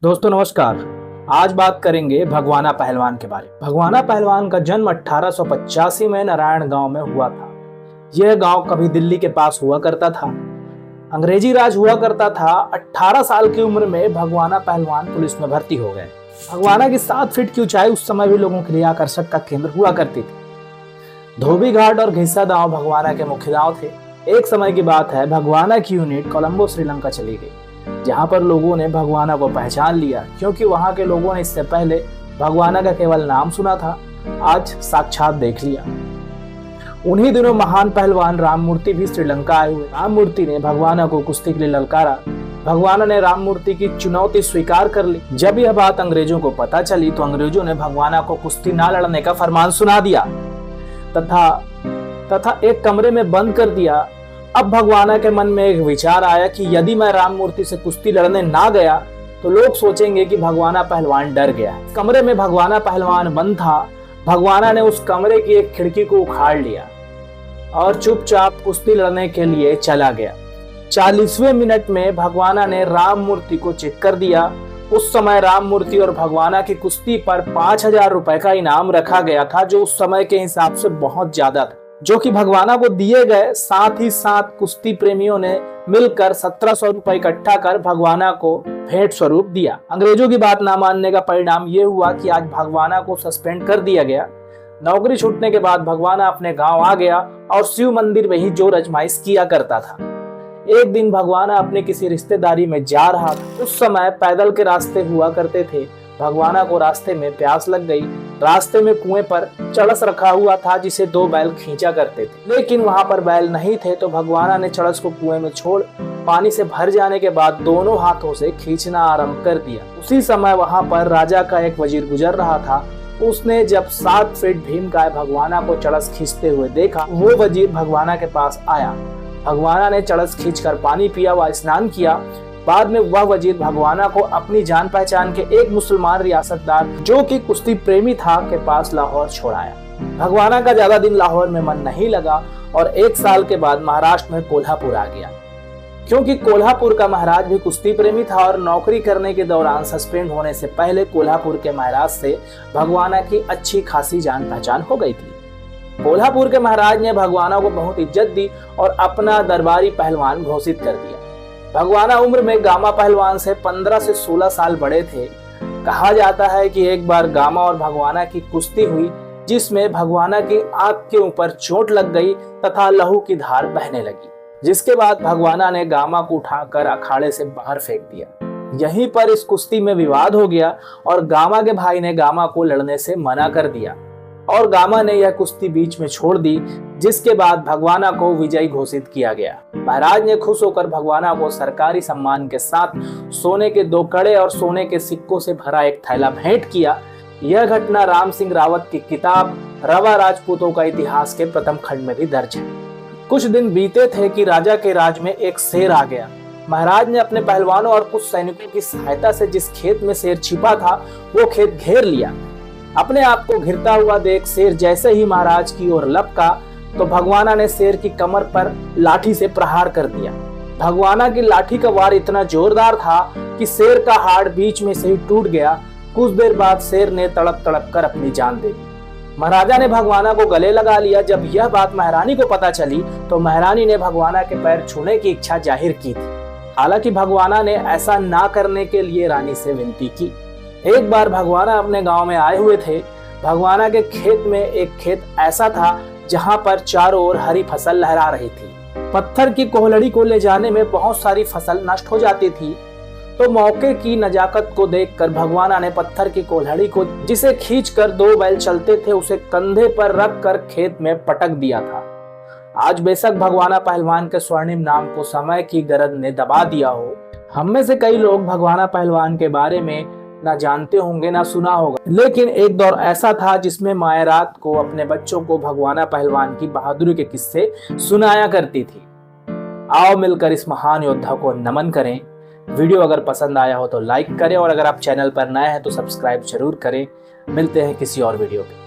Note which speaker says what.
Speaker 1: दोस्तों नमस्कार। आज बात करेंगे भगवाना पहलवान के बारे में। भगवाना पहलवान का जन्म 1885 में नारायण गांव में हुआ था। यह गांव कभी दिल्ली के पास हुआ करता था। अंग्रेजी राज हुआ करता था। 18 साल की उम्र में भगवाना पहलवान पुलिस में भर्ती हो गए। भगवाना की 7 फीट की ऊंचाई उस समय भी लोगों के लिए आकर्षक का केंद्र हुआ करती थी। धोबी घाट और घिस्सा दांव भगवाना के मुख्य दांव थे। एक समय की बात है, भगवाना की यूनिट कोलंबो श्रीलंका चली गई, जहां पर लोगों ने भगवाना को पहचान लिया, क्योंकि वहां के लोगों ने इससे पहले भगवाना का केवल नाम सुना था, आज साक्षात देख लिया। उन्हीं दिनों महान पहलवान राममूर्ति भी श्रीलंका आए हुए। राममूर्ति ने भगवाना को कुश्ती के लिए ललकारा। भगवाना ने राममूर्ति की चुनौती स्वीकार कर ली। जब यह बात अंग्रेजों को पता चली तो अंग्रेजों ने भगवाना को कुश्ती ना लड़ने का फरमान सुना दिया तथा एक कमरे में बंद कर दिया। अब भगवाना के मन में एक विचार आया कि यदि मैं राममूर्ति से कुश्ती लड़ने ना गया तो लोग सोचेंगे कि भगवाना पहलवान डर गया। कमरे में भगवाना पहलवान बंद था। भगवाना ने उस कमरे की एक खिड़की को उखाड़ लिया और चुपचाप कुश्ती लड़ने के लिए चला गया। 40वें मिनट में भगवाना ने राममूर्ति को चित कर दिया। उस समय राममूर्ति और भगवाना की कुश्ती पर 5000 रुपए का इनाम रखा गया था, जो उस समय के हिसाब से बहुत ज्यादा था, जो कि भगवाना को दिए गए। साथ ही साथ कुश्ती प्रेमियों ने मिलकर 1700 रुपए इकट्ठा कर भगवाना को भेंट स्वरूप दिया। अंग्रेजों की बात ना मानने का परिणाम यह हुआ कि आज भगवाना को सस्पेंड कर दिया गया। नौकरी छूटने के बाद भगवाना अपने गांव आ गया और शिव मंदिर में ही जो अजमाइश किया करता था। एक दिन भगवाना अपने किसी रिश्तेदारी में जा रहा था। उस समय पैदल के रास्ते हुआ करते थे। भगवाना को रास्ते में प्यास लग गई। रास्ते में कुएं पर चड़स रखा हुआ था, जिसे 2 बैल खींचा करते थे, लेकिन वहां पर बैल नहीं थे। तो भगवाना ने चड़स को कुएं में छोड़ पानी से भर जाने के बाद दोनों हाथों से खींचना आरंभ कर दिया। उसी समय वहां पर राजा का एक वजीर गुजर रहा था। उसने जब 7 फीट भीमकाय भगवाना को चड़स खींचते हुए देखा, वो वजीर भगवाना के पास आया। भगवाना ने चड़स खींचकर पानी पिया व स्नान किया। बाद में वह वजीर भगवाना को अपनी जान पहचान के एक मुसलमान रियासतदार, जो कि कुश्ती प्रेमी था, के पास लाहौर छोड़ाया। भगवाना का ज्यादा दिन लाहौर में मन नहीं लगा और 1 साल के बाद महाराष्ट्र में कोल्हापुर आ गया, क्योंकि कोल्हापुर का महाराज भी कुश्ती प्रेमी था और नौकरी करने के दौरान सस्पेंड होने से पहले कोल्हापुर के महाराज से भगवाना की अच्छी खासी जान पहचान हो गई थी। कोल्हापुर के महाराज ने भगवाना को बहुत इज्जत दी और अपना दरबारी पहलवान घोषित कर दिया। भगवाना उम्र में गामा पहलवान से 15 से 16 साल बड़े थे। कहा जाता है कि एक बार गामा और भगवाना की कुश्ती हुई, जिसमें भगवाना की आंख के ऊपर चोट लग गई तथा लहू की धार बहने लगी, जिसके बाद भगवाना ने गामा को उठाकर अखाड़े से बाहर फेंक दिया। यहीं पर इस कुश्ती में विवाद हो गया और गामा के भाई ने गामा को लड़ने से मना कर दिया और गामा ने यह कुश्ती बीच में छोड़ दी, जिसके बाद भगवाना को विजयी घोषित किया गया। महाराज ने खुश होकर भगवाना को सरकारी सम्मान के साथ सोने के 2 कड़े और सोने के सिक्कों से भरा एक थैला भेंट किया। यह घटना राम सिंह रावत की किताब रवा राजपूतों का इतिहास के प्रथम खंड में भी दर्ज है। कुछ दिन बीते थे कि राजा के राज में एक शेर आ गया। महाराज ने अपने पहलवानों और कुछ सैनिकों की सहायता से जिस खेत में शेर छिपा था, वो खेत घेर लिया। अपने आप को घिरता हुआ देख शेर जैसे ही महाराज की ओर लपका तो भगवाना ने शेर की कमर पर लाठी से प्रहार कर दिया। भगवाना की लाठी का वार इतना जोरदार था कि शेर का हाड़ बीच में से ही टूट गया। कुछ देर बाद शेर ने तड़प तड़प कर अपनी जान दे दी। महाराजा ने भगवाना को गले लगा लिया। जब यह बात महारानी को पता चली तो महारानी ने भगवाना के पैर छूने की इच्छा जाहिर की थी। हालांकि भगवाना ने ऐसा ना करने के लिए रानी से विनती की। एक बार भगवाना अपने गांव में आए हुए थे। भगवाना के खेत में एक खेत ऐसा था जहां पर चारों ओर हरी फसल लहरा रही थी। पत्थर की कोहलड़ी को ले जाने में बहुत सारी फसल नष्ट हो जाती थी, तो मौके की नजाकत को देखकर भगवाना ने पत्थर की कोहलड़ी को, जिसे खींचकर 2 बैल चलते थे, उसे कंधे पर रख कर खेत में पटक दिया था। आज बेशक भगवाना पहलवान के स्वर्णिम नाम को समय की गरज ने दबा दिया हो, हम में से कई लोग भगवाना पहलवान के बारे में ना जानते होंगे ना सुना होगा, लेकिन एक दौर ऐसा था जिसमें मायरात को अपने बच्चों को भगवाना पहलवान की बहादुरी के किस्से सुनाया करती थी। आओ मिलकर इस महान योद्धा को नमन करें। वीडियो अगर पसंद आया हो तो लाइक करें और अगर आप चैनल पर नए हैं तो सब्सक्राइब जरूर करें। मिलते हैं किसी और वीडियो में।